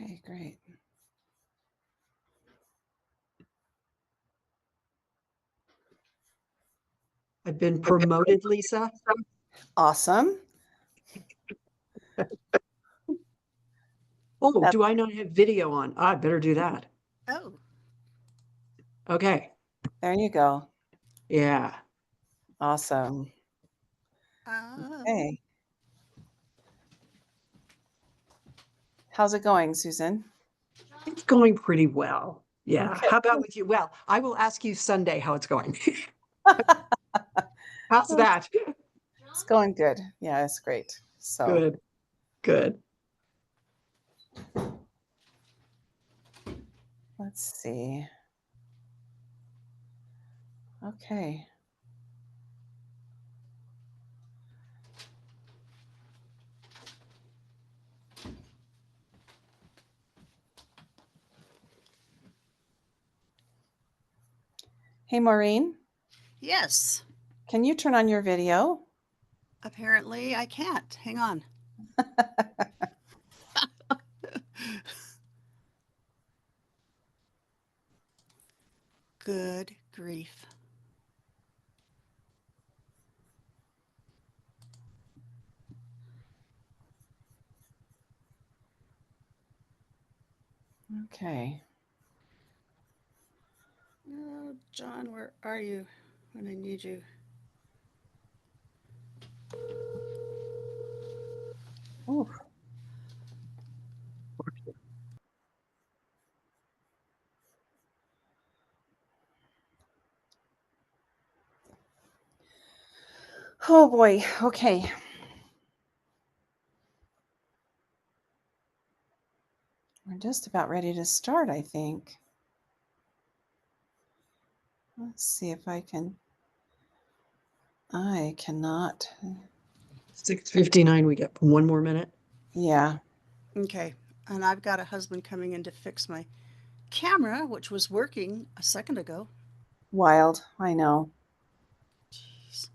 Okay, great. I've been promoted, Lisa. Awesome. Oh, do I not have video on? I better do that. Oh. Okay. There you go. Yeah. Awesome. Okay. How's it going, Susan? It's going pretty well. Yeah. Okay. How about with you? Well, I will ask you Sunday how it's going. How's that? It's going good. Yeah, it's great. So Good. Good. let's see. Okay. Hey, Maureen. Yes. Can you turn on your video? Apparently I can't. Hang on. Good grief. Okay. Oh, John, where are you when I need you? Ooh. Oh boy. Okay. We're just about ready to start, I think. Let's see if I cannot. 6:59. We got one more minute. Yeah. Okay. And I've got a husband coming in to fix my camera, which was working a second ago. Wild. I know. Jeez.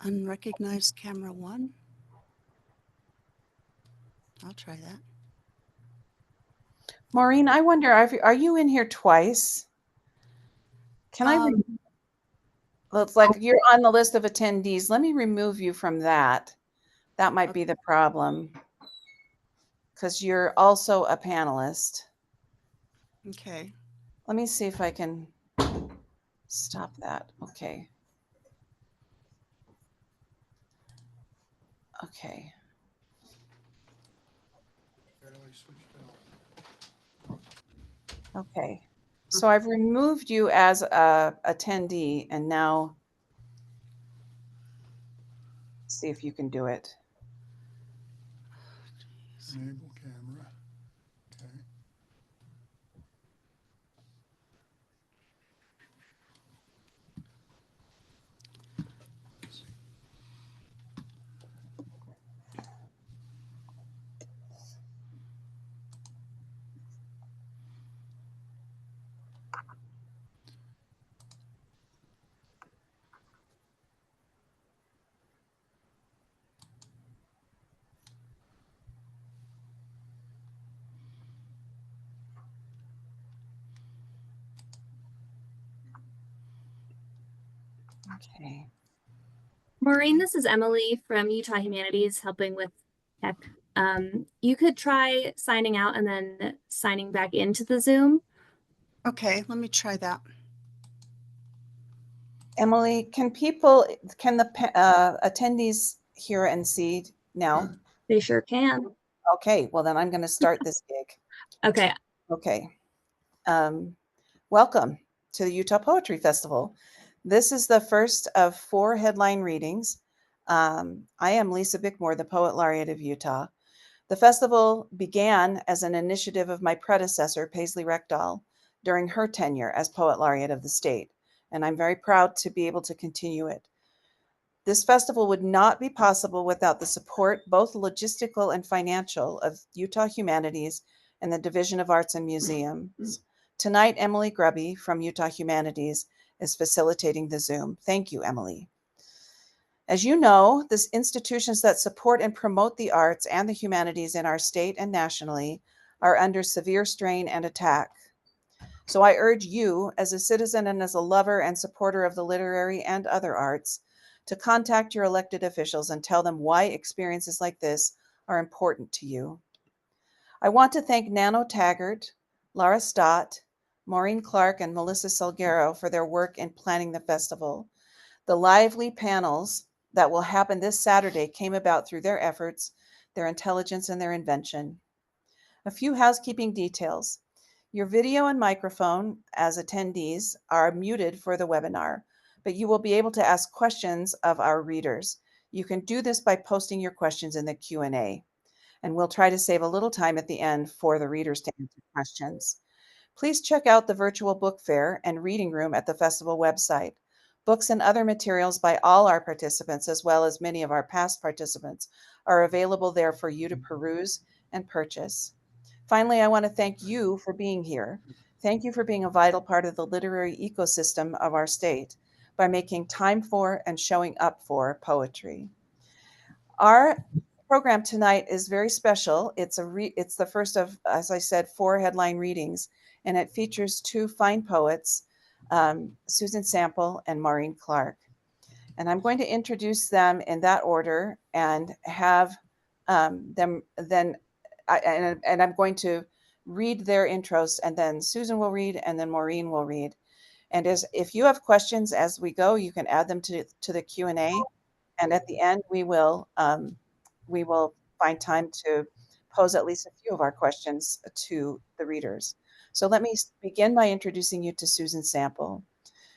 Unrecognized camera 1. I'll try that. Maureen, I wonder, are you in here twice? Can I? Looks like you're on the list of attendees. Let me remove you from that. That might be the problem. Because you're also a panelist. Okay. Let me see if I can stop that. Okay. Okay. Okay. So I've removed you as a attendee, and now see if you can do it. Enable camera. Okay. Okay. Maureen, this is Emily from Utah Humanities helping with tech. You could try signing out and then signing back into the Zoom. Okay, let me try that. Emily, can the attendees hear and see now? They sure can. Okay, well then I'm going to start this gig. Okay. Okay. Welcome to the Utah Poetry Festival. This is the first of 4 headline readings. I am Lisa Bickmore, the Poet Laureate of Utah. The festival began as an initiative of my predecessor, Paisley Reckdahl, during her tenure as Poet Laureate of the state, and I'm very proud to be able to continue it. This festival would not be possible without the support, both logistical and financial, of Utah Humanities and the Division of Arts and Museums. Tonight, Emily Grubby from Utah Humanities is facilitating the Zoom. Thank you, Emily. As you know, the institutions that support and promote the arts and the humanities in our state and nationally are under severe strain and attack. So I urge you, as a citizen and as a lover and supporter of the literary and other arts, to contact your elected officials and tell them why experiences like this are important to you. I want to thank Nano Taggart, Lara Stott, Maureen Clark, and Melissa Salguero for their work in planning the festival. The lively panels that will happen this Saturday came about through their efforts, their intelligence, and their invention. A few housekeeping details. Your video and microphone as attendees are muted for the webinar, but you will be able to ask questions of our readers. You can do this by posting your questions in the Q&A, and we'll try to save a little time at the end for the readers to answer questions. Please check out the virtual book fair and reading room at the festival website. Books and other materials by all our participants, as well as many of our past participants, are available there for you to peruse and purchase. Finally, I want to thank you for being here. Thank you for being a vital part of the literary ecosystem of our state by making time for and showing up for poetry. Our program tonight is very special. It's the first of, as I said, 4 headline readings, and it features 2 fine poets, Susan Sample and Maureen Clark. And I'm going to introduce them in that order and have them then, and I'm going to read their intros, and then Susan will read, and then Maureen will read. And if you have questions as we go, you can add them to the Q&A. And at the end, we will find time to pose at least a few of our questions to the readers. So let me begin by introducing you to Susan Sample.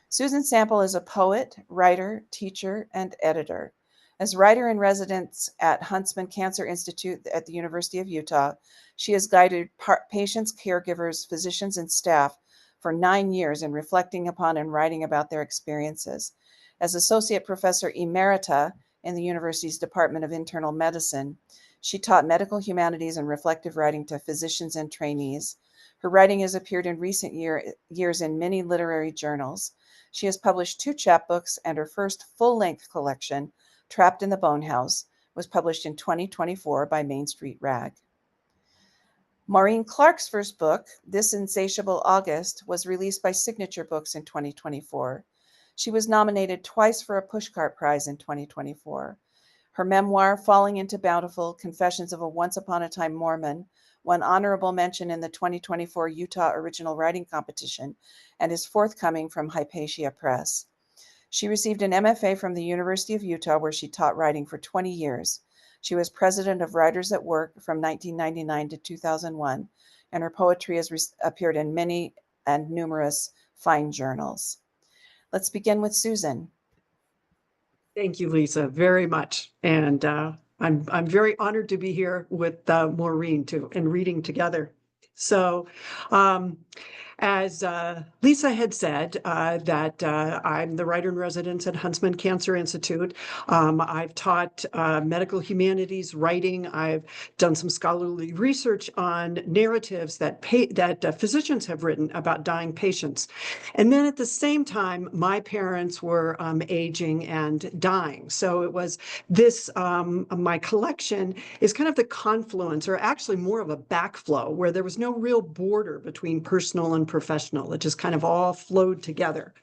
Susan Sample is a poet, writer, teacher, and editor. As writer in residence at Huntsman Cancer Institute at the University of Utah, she has guided patients, caregivers, physicians, and staff for 9 years in reflecting upon and writing about their experiences. As Associate Professor Emerita in the university's Department of Internal Medicine, she taught medical humanities and reflective writing to physicians and trainees. Her writing has appeared in recent years in many literary journals. She has published 2 chapbooks, and her first full-length collection, Trapped in the Bone House, was published in 2024 by Main Street Rag. Maureen Clark's first book, This Insatiable August, was released by Signature Books in 2024. She was nominated twice for a Pushcart Prize in 2024. Her memoir, Falling into Bountiful, Confessions of a Once Upon a Time Mormon, won honorable mention in the 2024 Utah Original Writing Competition and is forthcoming from Hypatia Press. She received an MFA from the University of Utah, where she taught writing for 20 years. She was president of Writers at Work from 1999 to 2001, and her poetry has appeared in many and numerous fine journals. Let's begin with Susan. Thank you, Lisa, very much. And I'm very honored to be here with Maureen too and reading together. So as Lisa had said, that I'm the writer in residence at Huntsman Cancer Institute. I've taught medical humanities writing. I've done some scholarly research on narratives that physicians have written about dying patients. And then at the same time, my parents were aging and dying. So it was this, my collection is kind of the confluence, or actually more of a backflow, where there was no real border between personal and professional. It just kind of all flowed together.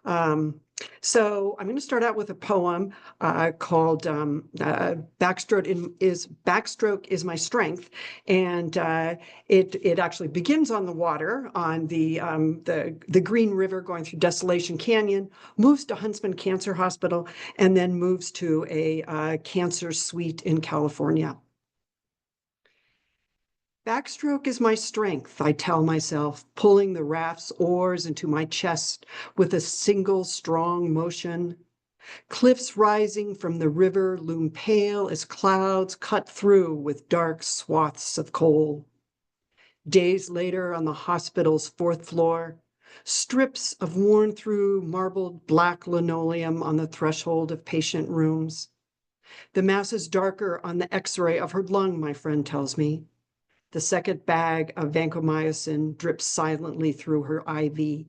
So I'm going to start out with a poem called Backstroke is My Strength. And it actually begins on the water on the Green River going through Desolation Canyon, moves to Huntsman Cancer Hospital, and then moves to a cancer suite in California. Backstroke is my strength, I tell myself, pulling the raft's oars into my chest with a single strong motion. Cliffs rising from the river loom pale as clouds cut through with dark swaths of coal. Days later on the hospital's 4th floor, strips of worn-through marbled black linoleum on the threshold of patient rooms. The mass is darker on the X-ray of her lung, my friend tells me. The second bag of vancomycin drips silently through her IV.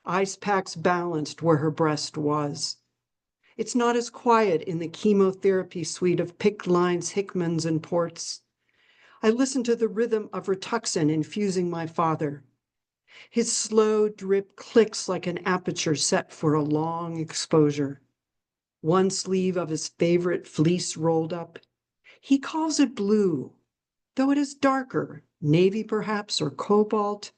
Ice packs balanced where her breast was. It's not as quiet in the chemotherapy suite of picked lines, Hickmans, and Ports. I listen to the rhythm of Rituxan infusing my father. His slow drip clicks like an aperture set for a long exposure. One sleeve of his favorite fleece rolled up. He calls it blue, though it is darker, navy perhaps, or cobalt.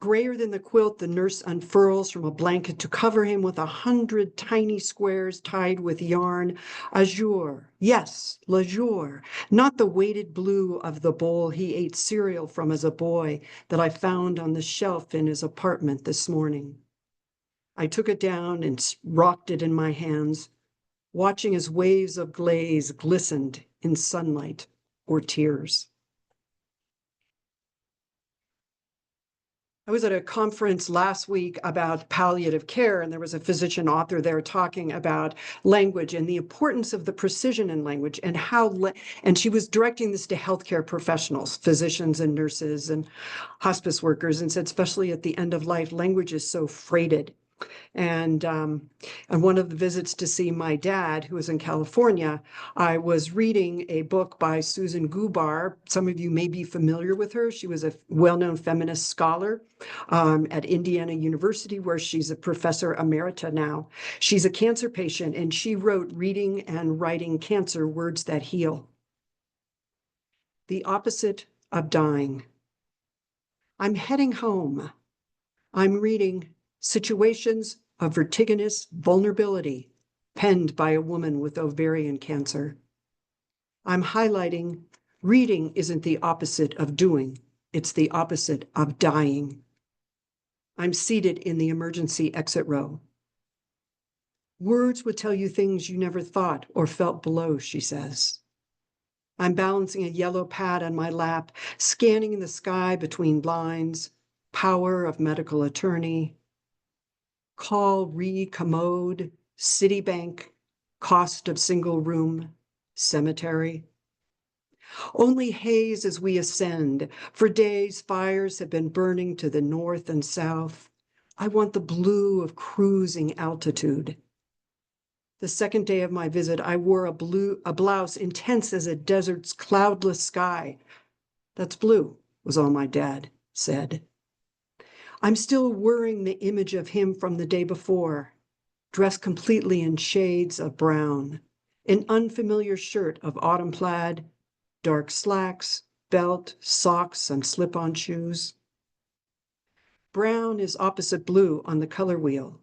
Grayer than the quilt the nurse unfurls from a blanket to cover him with 100 tiny squares tied with yarn. Azure, yes, l'azur, not the weighted blue of the bowl he ate cereal from as a boy that I found on the shelf in his apartment this morning. I took it down and rocked it in my hands, watching as waves of glaze glistened in sunlight or tears. I was at a conference last week about palliative care, and there was a physician author there talking about language and the importance of the precision in language and and she was directing this to healthcare professionals, physicians and nurses and hospice workers, and said, especially at the end of life, language is so freighted. And on one of the visits to see my dad, who was in California, I was reading a book by Susan Gubar. Some of you may be familiar with her. She was a well-known feminist scholar at Indiana University, where she's a professor emerita now. She's a cancer patient, and she wrote Reading and Writing Cancer, Words That Heal. The opposite of dying. I'm heading home. I'm reading Situations of Vertiginous Vulnerability, penned by a woman with ovarian cancer. I'm highlighting reading isn't the opposite of doing, it's the opposite of dying. I'm seated in the emergency exit row. Words would tell you things you never thought or felt below, she says. I'm balancing a yellow pad on my lap, scanning the sky between lines, power of medical attorney, call re-commode, Citibank, cost of single room, cemetery. Only haze as we ascend. For days, fires have been burning to the north and south. I want the blue of cruising altitude. The second day of my visit, I wore a blouse intense as a desert's cloudless sky. That's blue, was all my dad said. I'm still wearing the image of him from the day before, dressed completely in shades of brown, an unfamiliar shirt of autumn plaid, dark slacks, belt, socks, and slip-on shoes. Brown is opposite blue on the color wheel.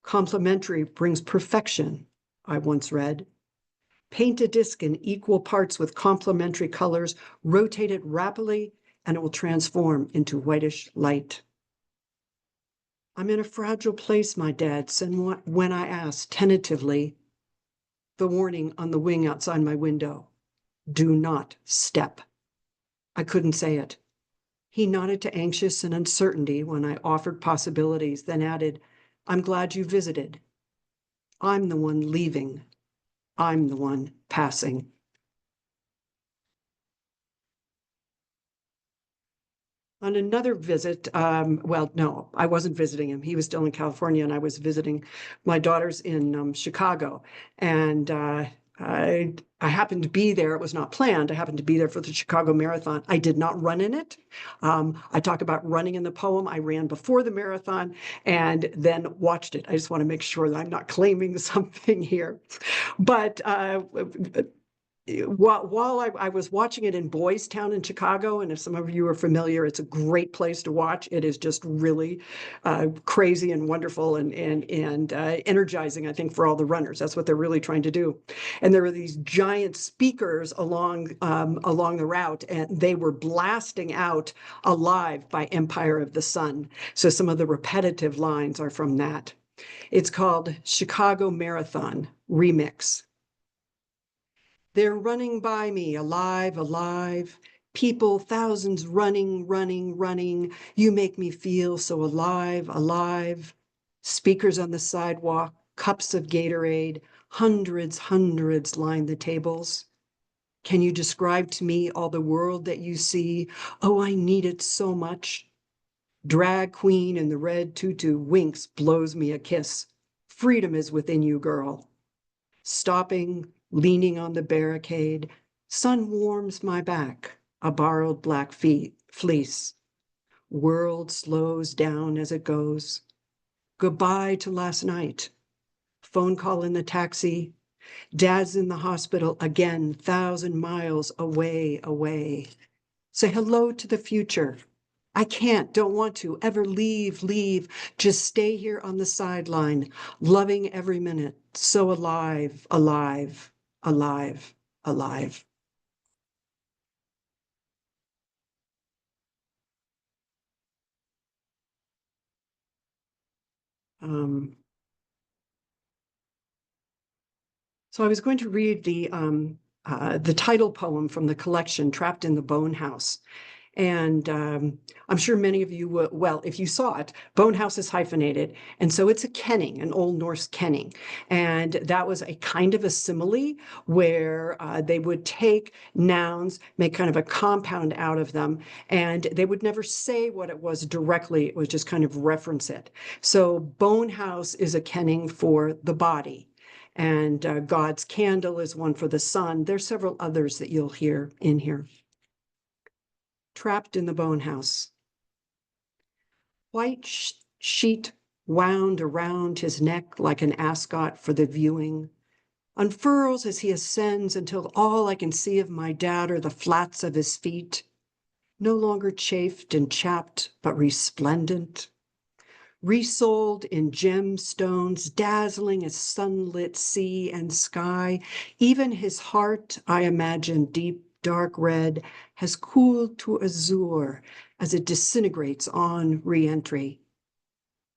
Complementary brings perfection, I once read. Paint a disc in equal parts with complementary colors, rotate it rapidly, and it will transform into whitish light. I'm in a fragile place, my dad said when I asked tentatively, the warning on the wing outside my window, do not step. I couldn't say it. He nodded to anxious and uncertainty when I offered possibilities, then added, I'm glad you visited. I'm the one leaving. I'm the one passing. On another visit, well, no, I wasn't visiting him. He was still in California, and I was visiting my daughters in Chicago. And I happened to be there. It was not planned. I happened to be there for the Chicago Marathon. I did not run in it. I talk about running in the poem. I ran before the marathon and then watched it. I just want to make sure that I'm not claiming something here. But while I was watching it in Boys Town in Chicago, and if some of you are familiar, it's a great place to watch. It is just really crazy and wonderful and energizing, I think, for all the runners. That's what they're really trying to do. And there were these giant speakers along the route, and they were blasting out Alive by Empire of the Sun. So some of the repetitive lines are from that. It's called Chicago Marathon Remix. They're running by me, alive, alive. People, thousands running, running, running. You make me feel so alive, alive. Speakers on the sidewalk, cups of Gatorade, hundreds line the tables. Can you describe to me all the world that you see? Oh, I need it so much. Drag queen in the red tutu winks, blows me a kiss. Freedom is within you, girl. Stopping, leaning on the barricade, sun warms my back, a borrowed black fleece. World slows down as it goes. Goodbye to last night. Phone call in the taxi. Dad's in the hospital again, 1,000 miles away, away. Say hello to the future. I can't, don't want to ever leave. Just stay here on the sideline, loving every minute. So alive, alive, alive, alive. So I was going to read the title poem from the collection, Trapped in the Bone House. And I'm sure many of you will, well, if you saw it, Bone House is hyphenated. And so it's a kenning, an Old Norse kenning. And that was a kind of a simile where they would take nouns, make kind of a compound out of them, and they would never say what it was directly. It was just kind of reference it. So Bone House is a kenning for the body. And God's candle is one for the sun. There's several others that you'll hear in here. Trapped in the bone house. White sheet wound around his neck like an ascot for the viewing, unfurls as he ascends until all I can see of my dad are the flats of his feet, no longer chafed and chapped, but resplendent, resold in gemstones, dazzling as sunlit sea and sky. Even his heart, I imagine, deep dark red, has cooled to azure as it disintegrates on re-entry.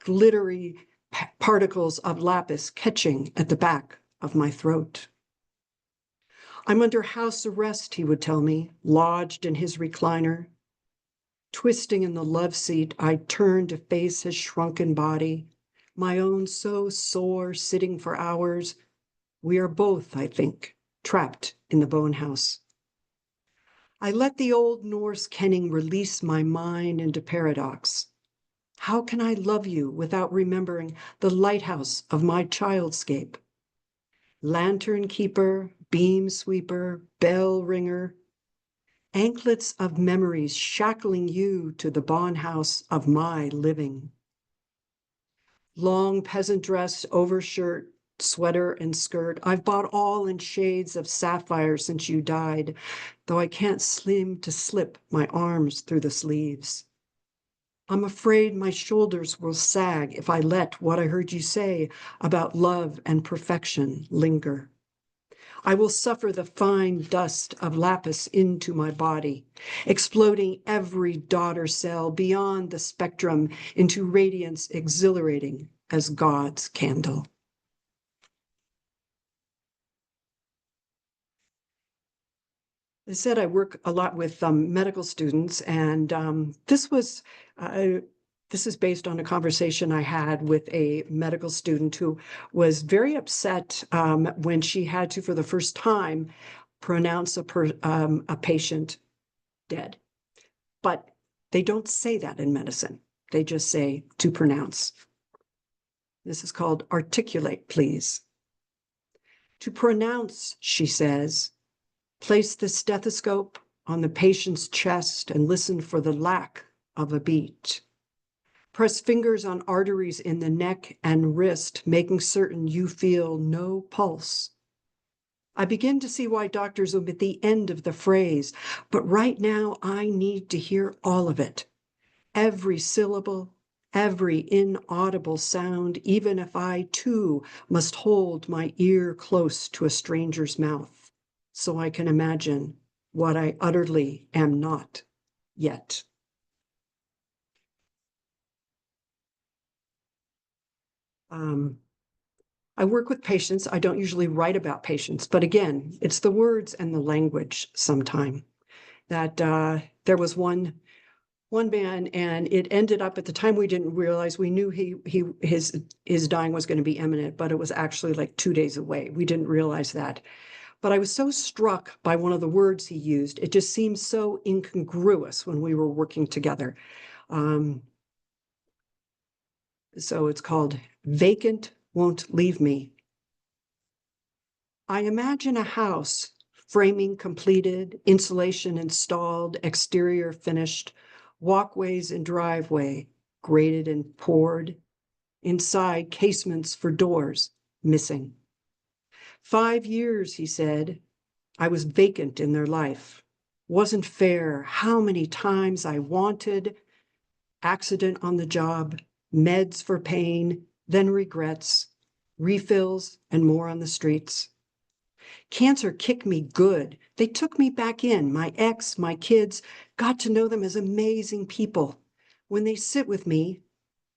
Glittery particles of lapis catching at the back of my throat. I'm under house arrest, he would tell me, lodged in his recliner. Twisting in the love seat, I turn to face his shrunken body, my own so sore, sitting for hours. We are both, I think, trapped in the bone house. I let the Old Norse kenning release my mind into paradox. How can I love you without remembering the lighthouse of my childscape? Lantern keeper, beam sweeper, bell ringer, anklets of memories shackling you to the bond house of my living. Long peasant dress, overshirt, sweater, and skirt. I've bought all in shades of sapphire since you died, though I can't seem to slip my arms through the sleeves. I'm afraid my shoulders will sag if I let what I heard you say about love and perfection linger. I will suffer the fine dust of lapis into my body, exploding every daughter cell beyond the spectrum into radiance exhilarating as God's candle. I said I work a lot with medical students, and this is based on a conversation I had with a medical student who was very upset when she had to, for the first time, pronounce a patient dead. But they don't say that in medicine. They just say to pronounce. This is called articulate, please. To pronounce, she says, place the stethoscope on the patient's chest and listen for the lack of a beat. Press fingers on arteries in the neck and wrist, making certain you feel no pulse. I begin to see why doctors omit the end of the phrase, but right now I need to hear all of it. Every syllable, every inaudible sound, even if I too must hold my ear close to a stranger's mouth, so I can imagine what I utterly am not yet. I work with patients. I don't usually write about patients, but again, it's the words and the language sometime. That there was one man, and it ended up at the time we didn't realize. We knew his dying was going to be imminent, but it was actually like 2 days away. We didn't realize that. But I was so struck by one of the words he used. It just seemed so incongruous when we were working together. So it's called Vacant Won't Leave Me. I imagine a house, framing completed, insulation installed, exterior finished, walkways and driveway graded and poured. Inside, casements for doors missing. 5 years, he said, I was vacant in their life. Wasn't fair. How many times I wanted, accident on the job, meds for pain, then regrets, refills, and more on the streets. Cancer kicked me good. They took me back in, my ex, my kids, got to know them as amazing people. When they sit with me,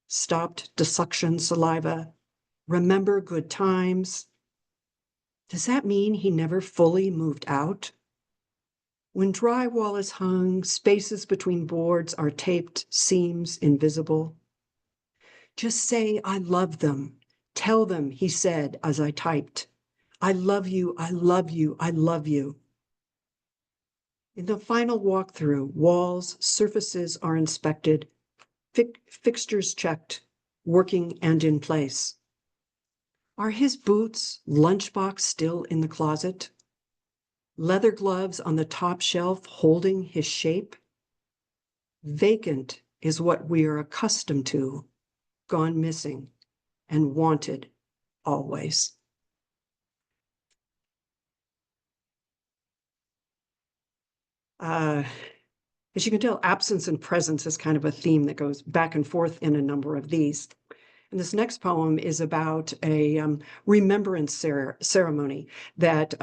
stopped to suction saliva, remember good times. Does that mean he never fully moved out? When drywall is hung, spaces between boards are taped, seams invisible. Just say, I love them. Tell them, he said as I typed, I love you, I love you, I love you. In the final walkthrough, walls, surfaces are inspected, fixtures checked, working and in place. Are his boots, lunchbox still in the closet? Leather gloves on the top shelf holding his shape? Vacant is what we are accustomed to, gone missing, and wanted always. As you can tell, absence and presence is kind of a theme that goes back and forth in a number of these. And this next poem is about a remembrance ceremony that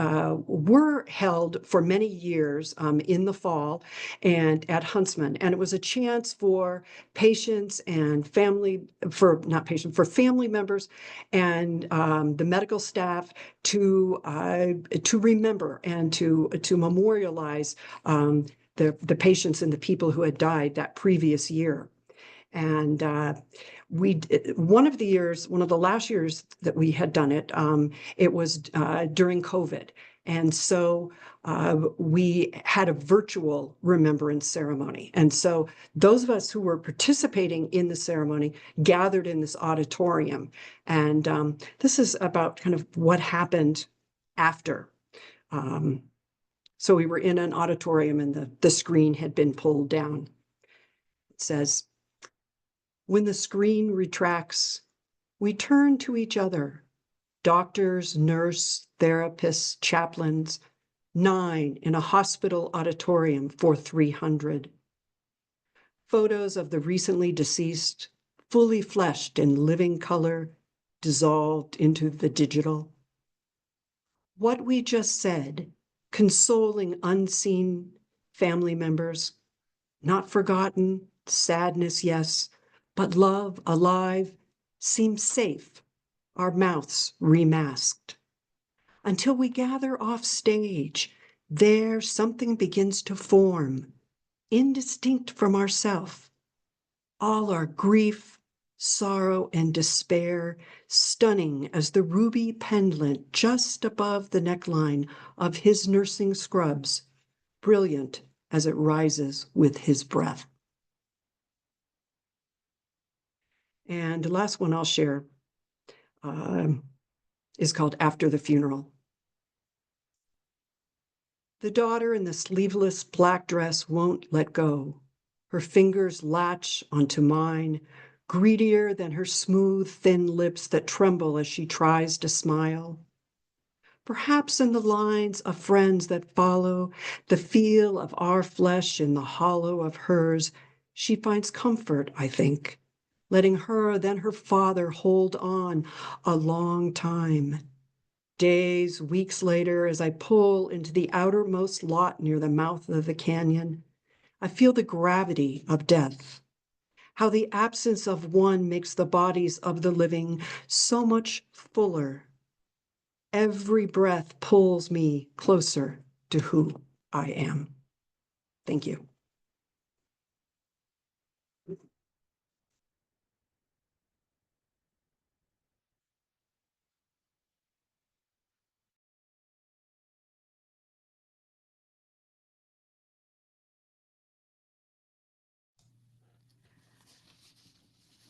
were held for many years in the fall and at Huntsman. And it was a chance for patients and family, for family members and the medical staff to remember and to memorialize the patients and the people who had died that previous year. And one of the last years that we had done it, it was during COVID. And so we had a virtual remembrance ceremony. And so those of us who were participating in the ceremony gathered in this auditorium. And this is about kind of what happened after. So we were in an auditorium and the screen had been pulled down. It says, when the screen retracts, we turn to each other, doctors, nurse, therapists, chaplains, 9 in a hospital auditorium for 300. Photos of the recently deceased, fully fleshed in living color, dissolved into the digital. What we just said, consoling unseen family members, not forgotten, sadness, yes, but love alive, seems safe, our mouths remasked. Until we gather off stage, there something begins to form, indistinct from ourself. All our grief, sorrow, and despair, stunning as the ruby pendant just above the neckline of his nursing scrubs, brilliant as it rises with his breath. And the last one I'll share is called After the Funeral. The daughter in the sleeveless black dress won't let go. Her fingers latch onto mine, greedier than her smooth, thin lips that tremble as she tries to smile. Perhaps in the lines of friends that follow, the feel of our flesh in the hollow of hers, she finds comfort, I think, letting her, then her father, hold on a long time. Days, weeks later, as I pull into the outermost lot near the mouth of the canyon, I feel the gravity of death, how the absence of one makes the bodies of the living so much fuller. Every breath pulls me closer to who I am. Thank you.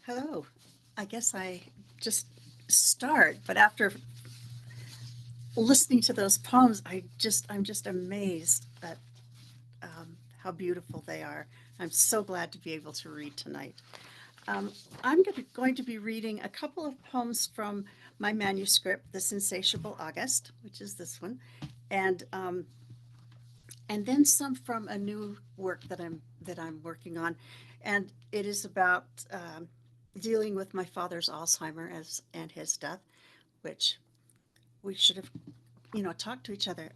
Hello. I guess I just start, but after listening to those poems, I'm just amazed at how beautiful they are. I'm so glad to be able to read tonight. Um, I'm going to be reading a couple of poems from my manuscript, The Insatiable August, which is this one, and and then some from a new work that I'm working on, and it is about dealing with my father's Alzheimer and his death, which we should have, talked to each other.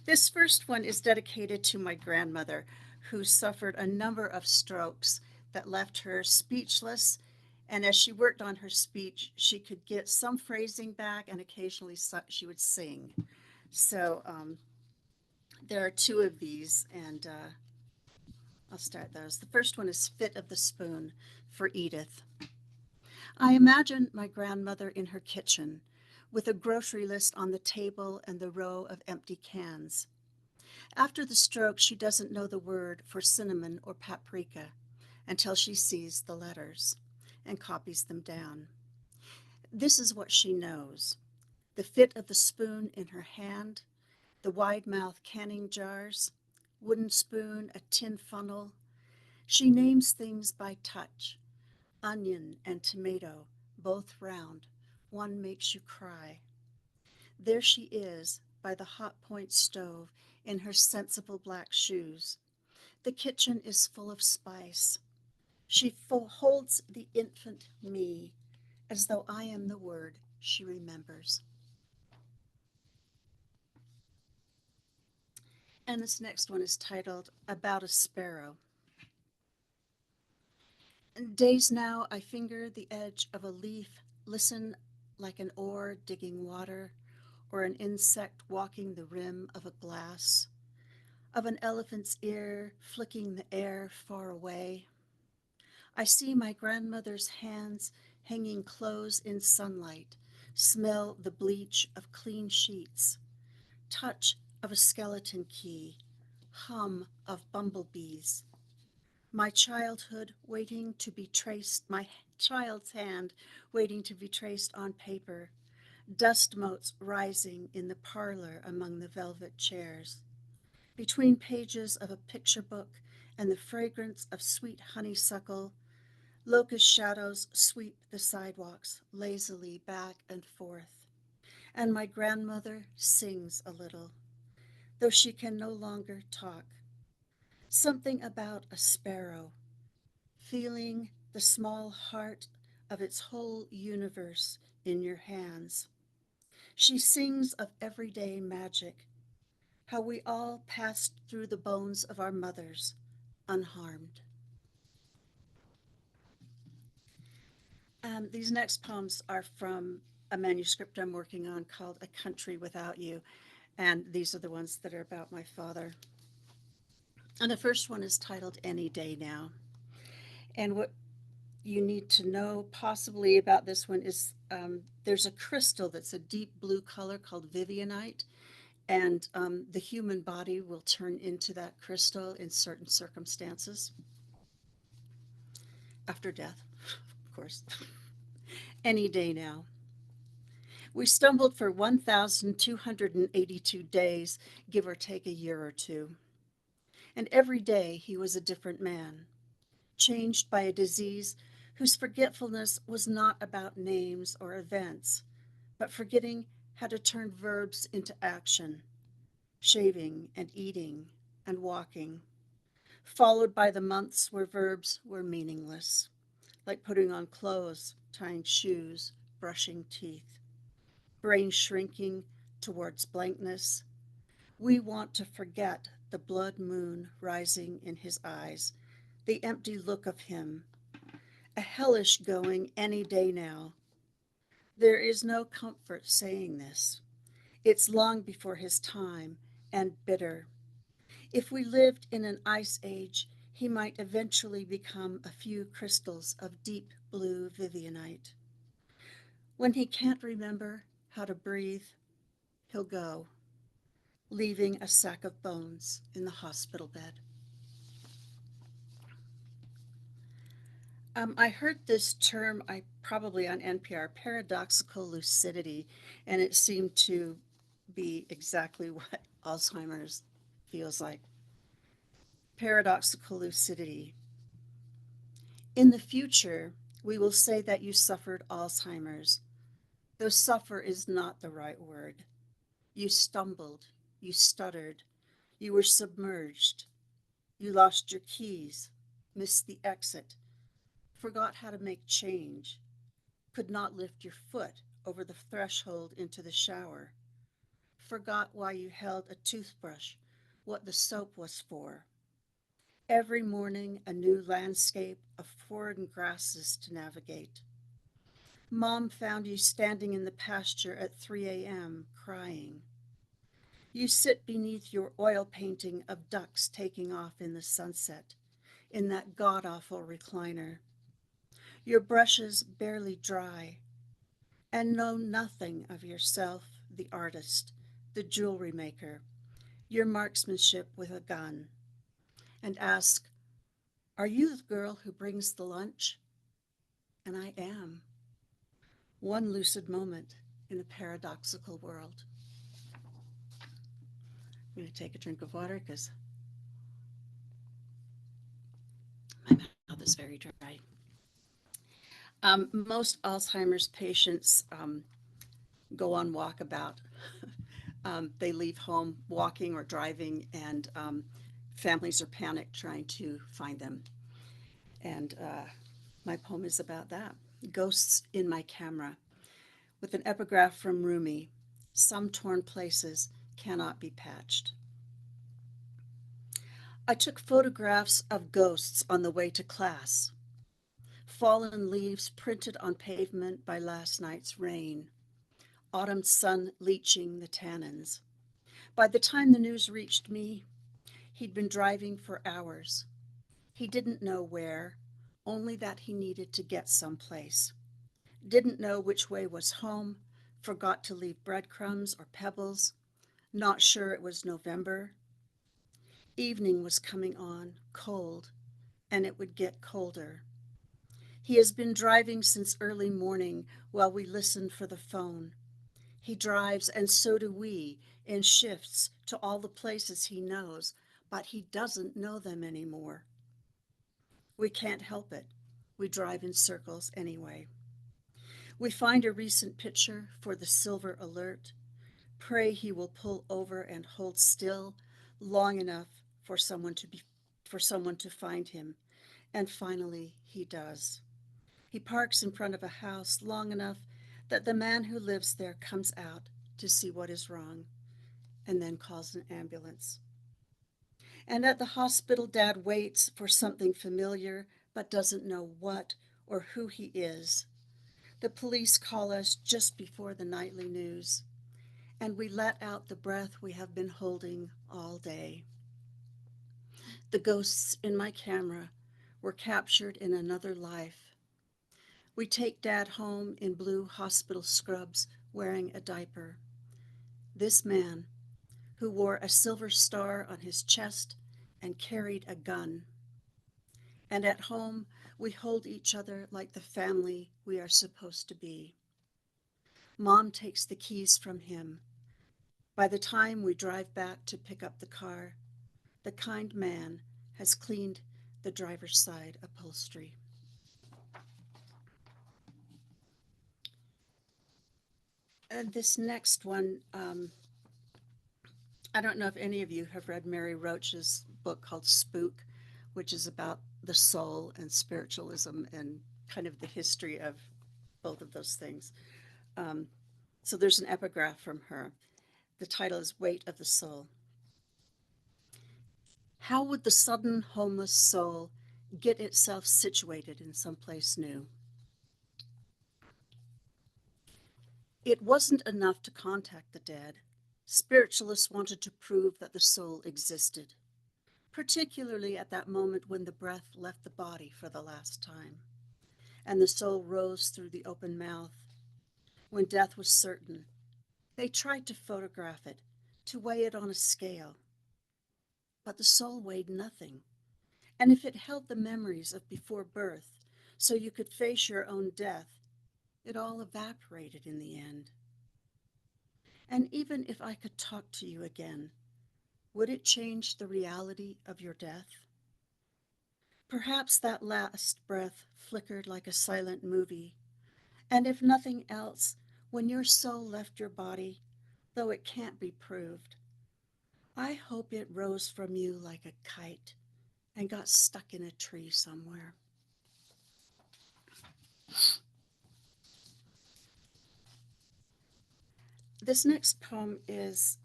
This first one is dedicated to my grandmother, who suffered a number of strokes that left her speechless. And as she worked on her speech, she could get some phrasing back, and occasionally she would sing. So there are two of these, and I'll start those. The first one is Fit of the Spoon for Edith. I imagine my grandmother in her kitchen with a grocery list on the table and the row of empty cans. After the stroke, she doesn't know the word for cinnamon or paprika until she sees the letters and copies them down. This is what she knows: the fit of the spoon in her hand, the wide mouth canning jars, wooden spoon, a tin funnel. She names things by touch: onion and tomato, both round. One makes you cry. There she is by the hot point stove in her sensible black shoes. The kitchen is full of spice. She holds the infant me as though I am the word she remembers. And this next one is titled About a Sparrow. Days now I finger the edge of a leaf, listen like an oar digging water, or an insect walking the rim of a glass, of an elephant's ear flicking the air far away. I see my grandmother's hands hanging clothes in sunlight, smell the bleach of clean sheets, touch of a skeleton key, hum of bumblebees. My childhood waiting to be traced, my child's hand waiting to be traced on paper, dust motes rising in the parlor among the velvet chairs. Between pages of a picture book and the fragrance of sweet honeysuckle, locust shadows sweep the sidewalks lazily back and forth. And my grandmother sings a little, though she can no longer talk. Something about a sparrow, feeling the small heart of its whole universe in your hands. She sings of everyday magic, how we all passed through the bones of our mothers unharmed. These next poems are from a manuscript I'm working on called A Country Without You, and these are the ones that are about my father. And the first one is titled Any Day Now. And what you need to know possibly about this one is there's a crystal that's a deep blue color called vivianite, and the human body will turn into that crystal in certain circumstances after death, of course. Any day now. We stumbled for 1,282 days, give or take a year or two. And every day he was a different man, changed by a disease whose forgetfulness was not about names or events, but forgetting how to turn verbs into action, shaving and eating and walking, followed by the months where verbs were meaningless, like putting on clothes, tying shoes, brushing teeth, brain shrinking towards blankness. We want to forget the blood moon rising in his eyes, the empty look of him, a hellish going any day now. There is no comfort saying this. It's long before his time and bitter. If we lived in an ice age, he might eventually become a few crystals of deep blue vivianite. When he can't remember how to breathe, he'll go, leaving a sack of bones in the hospital bed. I heard this term, I probably on NPR, paradoxical lucidity, and it seemed to be exactly what Alzheimer's feels like. Paradoxical lucidity. In the future, we will say that you suffered Alzheimer's, though suffer is not the right word. You stumbled, you stuttered, you were submerged, you lost your keys, missed the exit, forgot how to make change, could not lift your foot over the threshold into the shower, forgot why you held a toothbrush, what the soap was for. Every morning, a new landscape of foreign grasses to navigate. Mom found you standing in the pasture at 3 a.m., crying. You sit beneath your oil painting of ducks taking off in the sunset, in that god awful recliner. Your brushes barely dry, and know nothing of yourself, the artist, the jewelry maker, your marksmanship with a gun, and ask, are you the girl who brings the lunch? And I am. One lucid moment in a paradoxical world. I'm going to take a drink of water because my mouth is very dry. Most Alzheimer's patients go on walkabout. They leave home walking or driving, and families are panicked trying to find them. And my poem is about that. Ghosts in my camera, with an epigraph from Rumi. Some torn places cannot be patched. I took photographs of ghosts on the way to class. Fallen leaves printed on pavement by last night's rain. Autumn sun leaching the tannins. By the time the news reached me, he'd been driving for hours. He didn't know where, only that he needed to get someplace. Didn't know which way was home, forgot to leave breadcrumbs or pebbles, not sure it was November. Evening was coming on, cold, and it would get colder. He has been driving since early morning while we listened for the phone. He drives, and so do we, in shifts to all the places he knows, but he doesn't know them anymore. We can't help it. We drive in circles anyway. We find a recent picture for the silver alert. Pray he will pull over and hold still long enough for someone to find him. And finally he does. He parks in front of a house long enough that the man who lives there comes out to see what is wrong and then calls an ambulance. And at the hospital, Dad waits for something familiar but doesn't know what or who he is. The police call us just before the nightly news, and we let out the breath we have been holding all day. The ghosts in my camera were captured in another life. We take Dad home in blue hospital scrubs, wearing a diaper. This man, who wore a silver star on his chest and carried a gun. And at home, we hold each other like the family we are supposed to be. Mom takes the keys from him. By the time we drive back to pick up the car, the kind man has cleaned the driver's side upholstery. And this next one, I don't know if any of you have read Mary Roach's book called Spook, which is about the soul and spiritualism and kind of the history of both of those things. So there's an epigraph from her. The title is Weight of the Soul. How would the sudden homeless soul get itself situated in some place new? It wasn't enough to contact the dead. Spiritualists wanted to prove that the soul existed, particularly at that moment when the breath left the body for the last time, and the soul rose through the open mouth. When death was certain, they tried to photograph it, to weigh it on a scale. But the soul weighed nothing, and if it held the memories of before birth, so you could face your own death, it all evaporated in the end. And even if I could talk to you again, would it change the reality of your death? Perhaps that last breath flickered like a silent movie, and if nothing else, when your soul left your body, though it can't be proved, I hope it rose from you like a kite and got stuck in a tree somewhere. This next poem is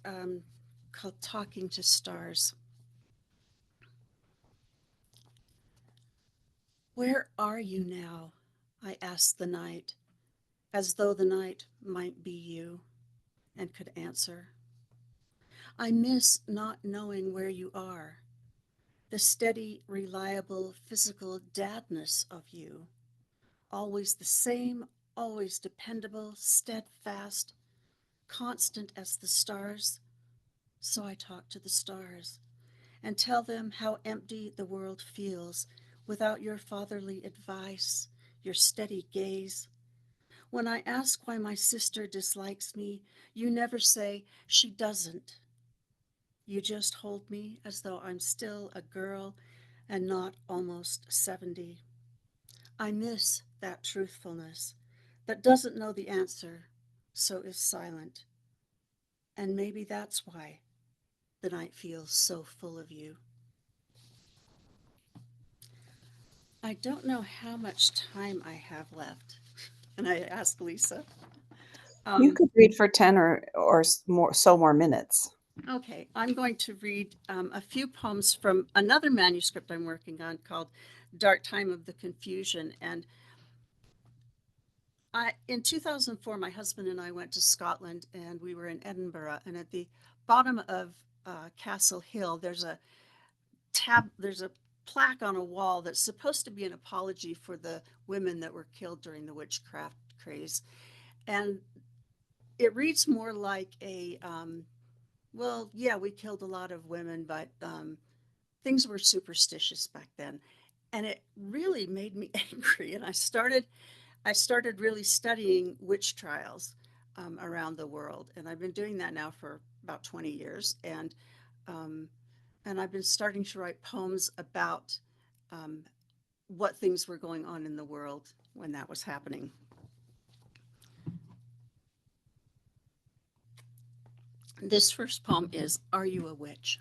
called Talking to Stars. Where are you now? I asked the night, as though the night might be you and could answer. I miss not knowing where you are, the steady, reliable, physical dadness of you. Always the same, always dependable, steadfast, constant as the stars. So I talk to the stars and tell them how empty the world feels without your fatherly advice, your steady gaze. When I ask why my sister dislikes me, you never say she doesn't. You just hold me as though I'm still a girl and not almost 70. I miss that truthfulness that doesn't know the answer, so is silent. And maybe that's why the night feels so full of you. I don't know how much time I have left. And I asked Lisa. You could read for 10 or more minutes. Okay, I'm going to read a few poems from another manuscript I'm working on called Dark Time of the Confusion. And in 2004, my husband and I went to Scotland, and we were in Edinburgh. And at the bottom of Castle Hill, there's a plaque on a wall that's supposed to be an apology for the women that were killed during the witchcraft craze. And it reads more like well, yeah, we killed a lot of women, but things were superstitious back then. And it really made me angry. And I started really studying witch trials around the world. And I've been doing that now for about 20 years. Um, and I've been starting to write poems about what things were going on in the world when that was happening. This first poem is Are You a Witch?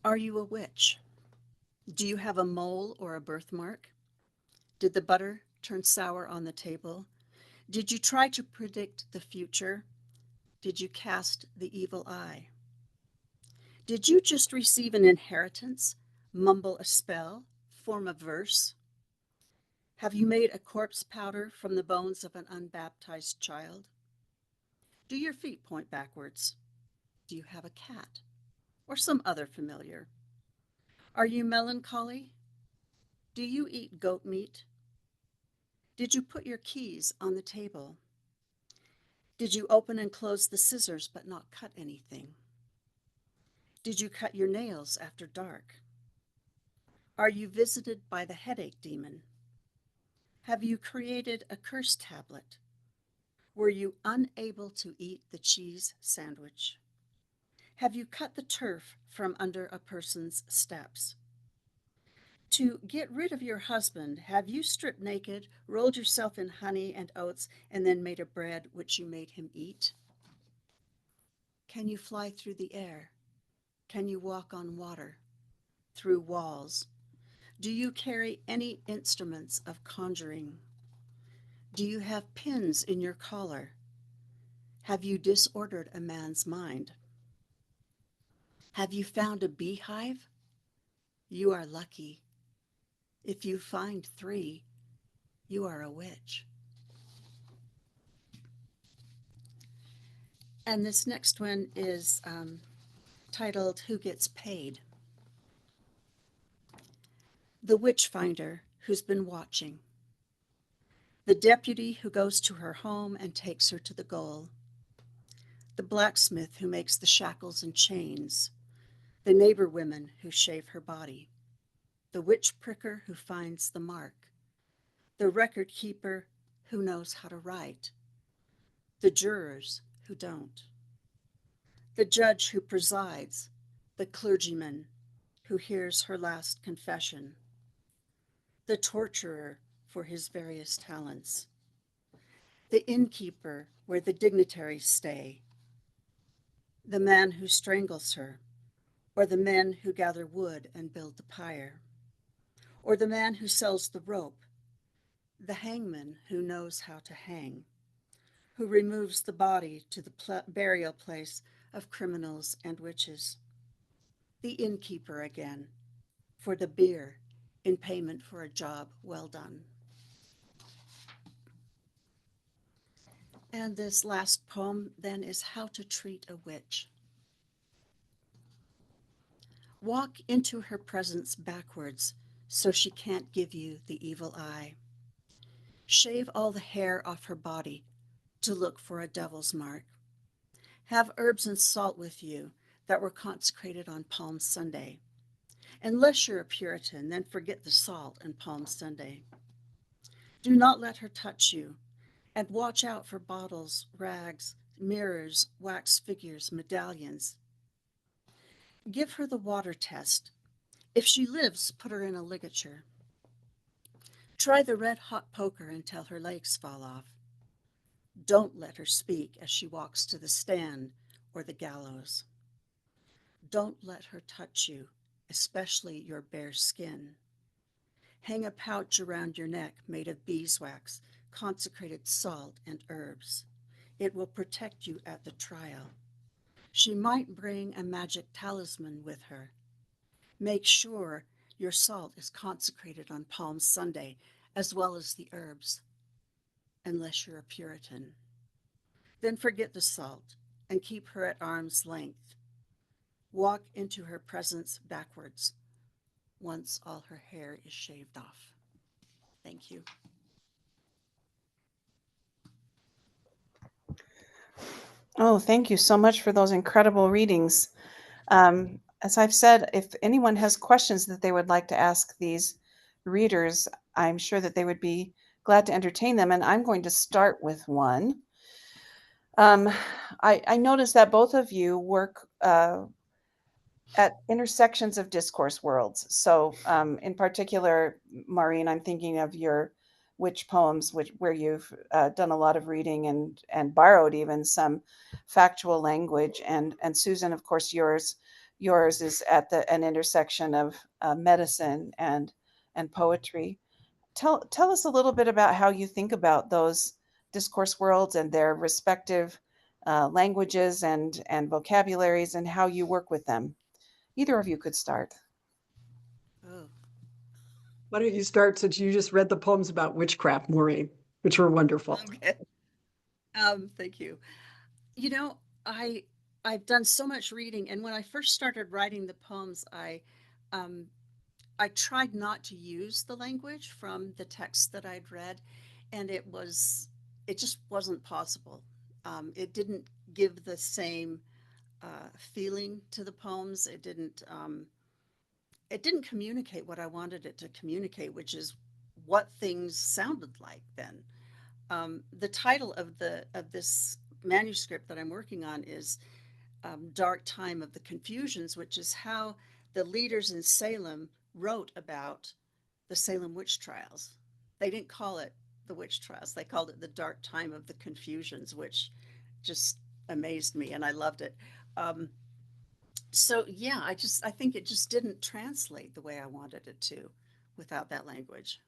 Are you a witch? Do you have a mole or a birthmark? Did the butter turn sour on the table? Did you try to predict the future? Did you cast the evil eye? Did you just receive an inheritance, mumble a spell, form a verse? Have you made a corpse powder from the bones of an unbaptized child? Do your feet point backwards? Do you have a cat or some other familiar? Are you melancholy? Do you eat goat meat? Did you put your keys on the table? Did you open and close the scissors but not cut anything? Did you cut your nails after dark? Are you visited by the headache demon? Have you created a curse tablet? Were you unable to eat the cheese sandwich? Have you cut the turf from under a person's steps? To get rid of your husband, have you stripped naked, rolled yourself in honey and oats, and then made a bread which you made him eat? Can you fly through the air? Can you walk on water? Through walls? Do you carry any instruments of conjuring? Do you have pins in your collar? Have you disordered a man's mind? Have you found a beehive? You are lucky. If you find 3, you are a witch. And this next one is titled Who Gets Paid? The witch finder who's been watching. The deputy who goes to her home and takes her to the goal. The blacksmith who makes the shackles and chains. The neighbor women who shave her body. the witch pricker who finds the mark, the record keeper who knows how to write, the jurors who don't, the judge who presides, the clergyman who hears her last confession, the torturer for his various talents, the innkeeper where the dignitaries stay, the man who strangles her, or the men who gather wood and build the pyre, or the man who sells the rope, the hangman who knows how to hang, who removes the body to the burial place of criminals and witches, the innkeeper again, for the beer in payment for a job well done. And this last poem then is How to Treat a Witch. Walk into her presence backwards so she can't give you the evil eye. Shave all the hair off her body to look for a devil's mark. Have herbs and salt with you that were consecrated on Palm Sunday. Unless you're a Puritan, then forget the salt and Palm Sunday. Do not let her touch you, and watch out for bottles, rags, mirrors, wax figures, medallions. Give her the water test. If she lives, put her in a ligature. Try the red-hot poker until her legs fall off. Don't let her speak as she walks to the stand or the gallows. Don't let her touch you, especially your bare skin. Hang a pouch around your neck made of beeswax, consecrated salt and herbs. It will protect you at the trial. She might bring a magic talisman with her. Make sure your salt is consecrated on Palm Sunday, as well as the herbs, unless you're a Puritan. Then forget the salt and keep her at arm's length. Walk into her presence backwards once all her hair is shaved off. Thank you. Oh, thank you so much for those incredible readings. As I've said, if anyone has questions that they would like to ask these readers, I'm sure that they would be glad to entertain them. And I'm going to start with one. I noticed that both of you work at intersections of discourse worlds. So, in particular, Maureen, I'm thinking of your witch poems, where you've done a lot of reading and borrowed even some factual language, and Susan, of course, yours is at an intersection of medicine and poetry. Tell us a little bit about how you think about those discourse worlds and their respective languages and vocabularies, and how you work with them. Either of you could start. Oh, Why don't you start, since you just read the poems about witchcraft, Maureen, which were wonderful. okay. Thank you. You know, I've done so much reading, and when I first started writing the poems, um, I tried not to use the language from the text that I'd read, and it just wasn't possible. It didn't give the same feeling to the poems. It didn't communicate what I wanted it to communicate, which is what things sounded like then. The title of this manuscript that I'm working on is Dark Time of the Confusions, which is how the leaders in Salem wrote about the Salem witch trials. They didn't call it the witch trials, they called it the Dark Time of the Confusions, which just amazed me and I loved it. So yeah, I think it just didn't translate the way I wanted it to without that language.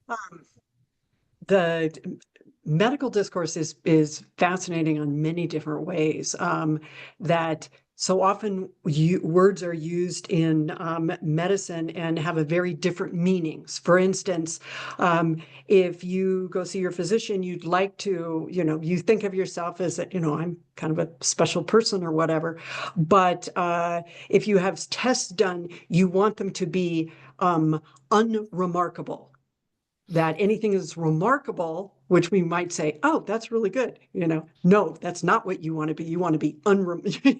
Um, the medical discourse is fascinating on many different ways. That so often words are used in medicine and have a very different meanings. For instance, if you go see your physician, you'd like to, you think of yourself as, I'm kind of a special person or whatever. But if you have tests done, you want them to be unremarkable. that anything is remarkable, which we might say, oh, that's really good. No, that's not what you want to be. You want to be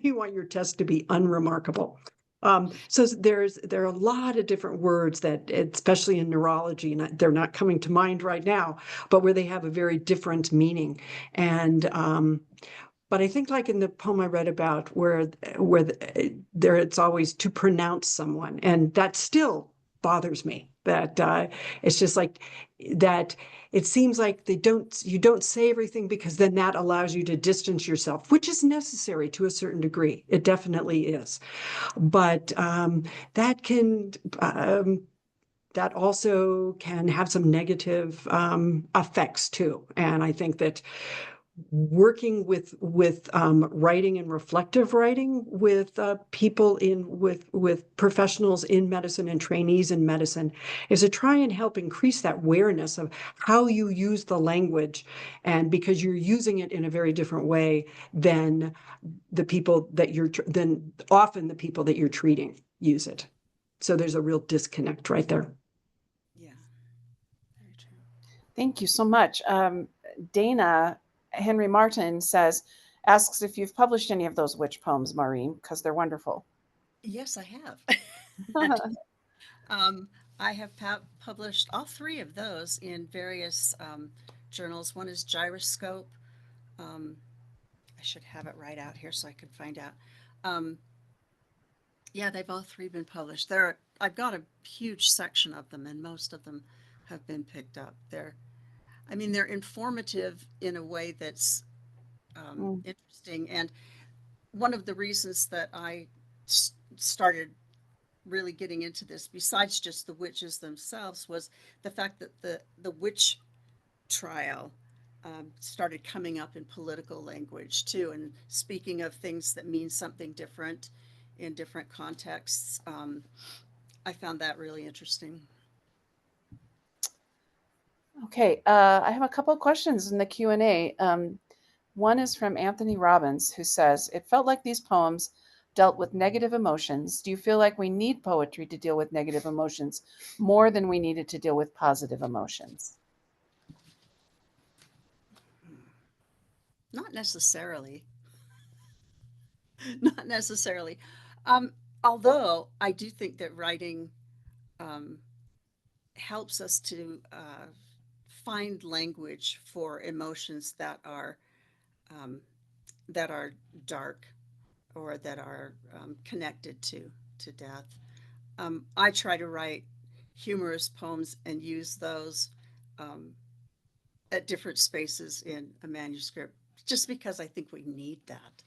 you want your test to be unremarkable. So there are a lot of different words that, especially in neurology, and they're not coming to mind right now, but where they have a very different meaning. And but I think, like in the poem I read about, where there it's always to pronounce someone, and that still bothers me. That it's just like that. It seems like you don't say everything, because then that allows you to distance yourself, which is necessary to a certain degree. It definitely is, but that can. That also can have some negative effects too, and I think that working with writing and reflective writing with people with professionals in medicine and trainees in medicine is to try and help increase that awareness of how you use the language, and because you're using it in a very different way than often the people that you're treating use it. So there's a real disconnect right there. Yeah, very true. Thank you so much. Dana Henry Martin asks if you've published any of those witch poems, Maureen, because they're wonderful. Yes, I have. I have published all three of those in various journals. One is Gyroscope. Um, I should have it right out here so I can find out. Um, yeah, they've all three been published. I've got a huge section of them, and most of them have been picked up. They're informative in a way that's Mm. interesting. And one of the reasons that I started really getting into this, besides just the witches themselves, was the fact that the witch trial started coming up in political language too, and speaking of things that mean something different in different contexts. I found that really interesting. Okay, I have a couple of questions in the Q&A. One is from Anthony Robbins, who says, it felt like these poems dealt with negative emotions. Do you feel like we need poetry to deal with negative emotions more than we needed to deal with positive emotions? Not necessarily. Not necessarily. Um, Although I do think that writing um, helps us to find language for emotions um, that are dark, or that are connected to death. I try to write humorous poems and use those um, at different spaces in a manuscript, just because I think we need that.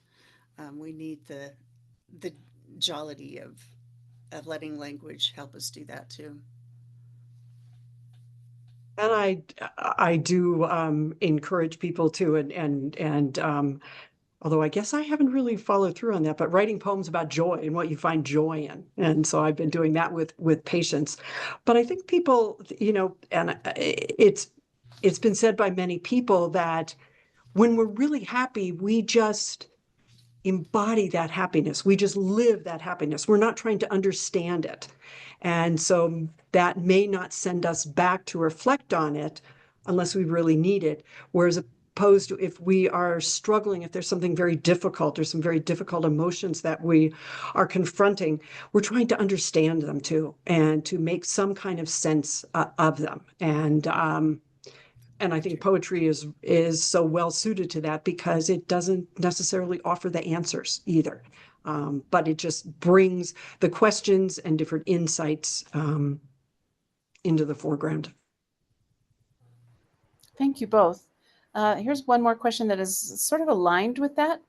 We need the jollity of letting language help us do that too. And I do encourage people to, and although I guess I haven't really followed through on that, but writing poems about joy and what you find joy in. And so I've been doing that with patients. But I think people, and it's been said by many people that when we're really happy, we just embody that happiness. We just live that happiness. We're not trying to understand it. And so that may not send us back to reflect on it unless we really need it. Whereas opposed to if we are struggling, if there's something very difficult or some very difficult emotions that we are confronting, we're trying to understand them too, and to make some kind of sense of them. And I think poetry is so well suited to that, because it doesn't necessarily offer the answers either, but it just brings the questions and different insights into the foreground. Thank you both. Here's one more question that is sort of aligned with that.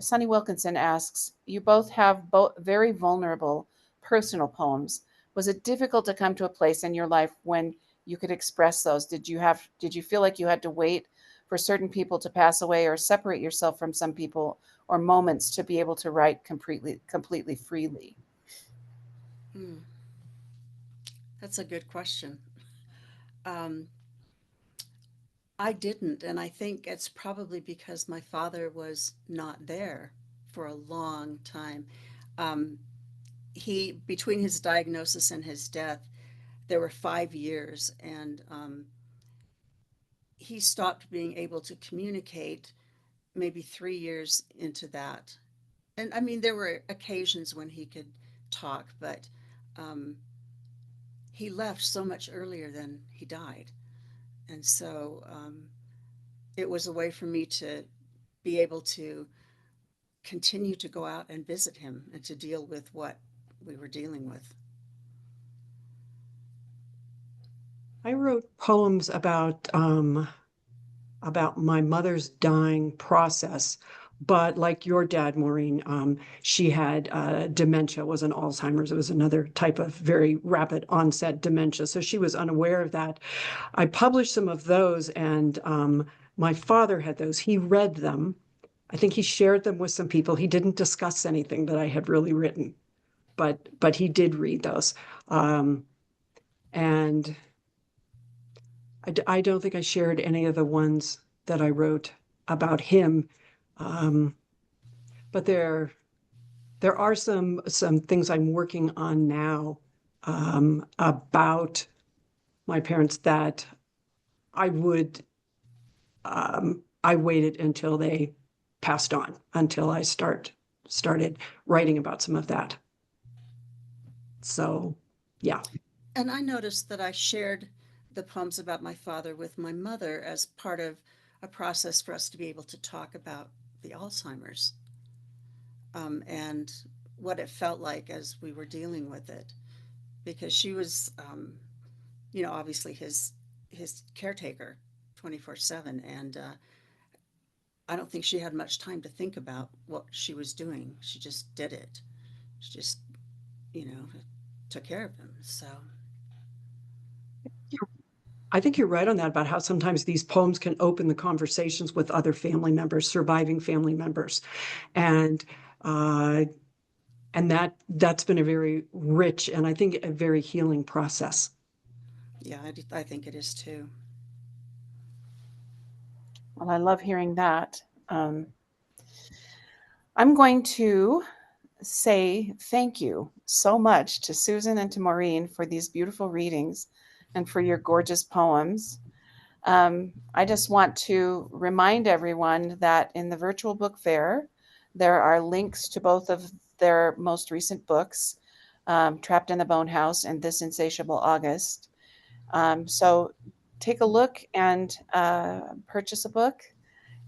Sunny Wilkinson asks, you both have very vulnerable personal poems. Was it difficult to come to a place in your life when you could express those? Did you feel like you had to wait for certain people to pass away, or separate yourself from some people or moments to be able to write completely freely? Hmm. That's a good question. Um, I didn't, and I think it's probably because my father was not there for a long time. Um, he, between his diagnosis and his death, there were 5 years, and he stopped being able to communicate maybe 3 years into that. And I mean, there were occasions when he could talk, but um, he left so much earlier than he died. And so it was a way for me to be able to continue to go out and visit him and to deal with what we were dealing with. I wrote poems about my mother's dying process. But like your dad, Maureen, she had dementia, was an Alzheimer's. It was another type of very rapid onset dementia. So she was unaware of that. I published some of those, and my father had those. He read them. I think he shared them with some people. He didn't discuss anything that I had really written, but he did read those. And I don't think I shared any of the ones that I wrote about him. But there are some things I'm working on now about my parents that I would I waited until they passed on until I started writing about some of that. So yeah. And I noticed that I shared the poems about my father with my mother as part of a process for us to be able to talk about the Alzheimer's, and what it felt like as we were dealing with it, because she was, obviously his caretaker 24/7, and I don't think she had much time to think about what she was doing. She just did it. She just, you know, took care of him. So I think you're right on that about how sometimes these poems can open the conversations with other family members, surviving family members. And uh, that's been a very rich and I think a very healing process. yeah, I think it is too. Well, I love hearing that. I'm going to say thank you so much to Susan and to Maureen for these beautiful readings and for your gorgeous poems. I just want to remind everyone that in the virtual book fair, there are links to both of their most recent books, Trapped in the Bone House and This Insatiable August. So take a look and purchase a book.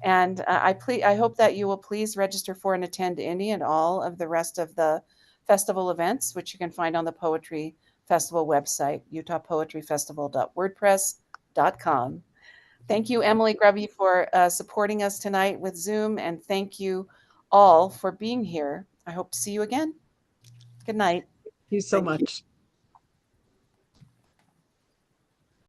And I hope that you will please register for and attend any and all of the rest of the festival events, which you can find on the Poetry Festival website, utahpoetryfestival.wordpress.com. Thank you, Emily Grubby, for supporting us tonight with Zoom, and thank you all for being here. I hope to see you again. Good night. Thank you so much.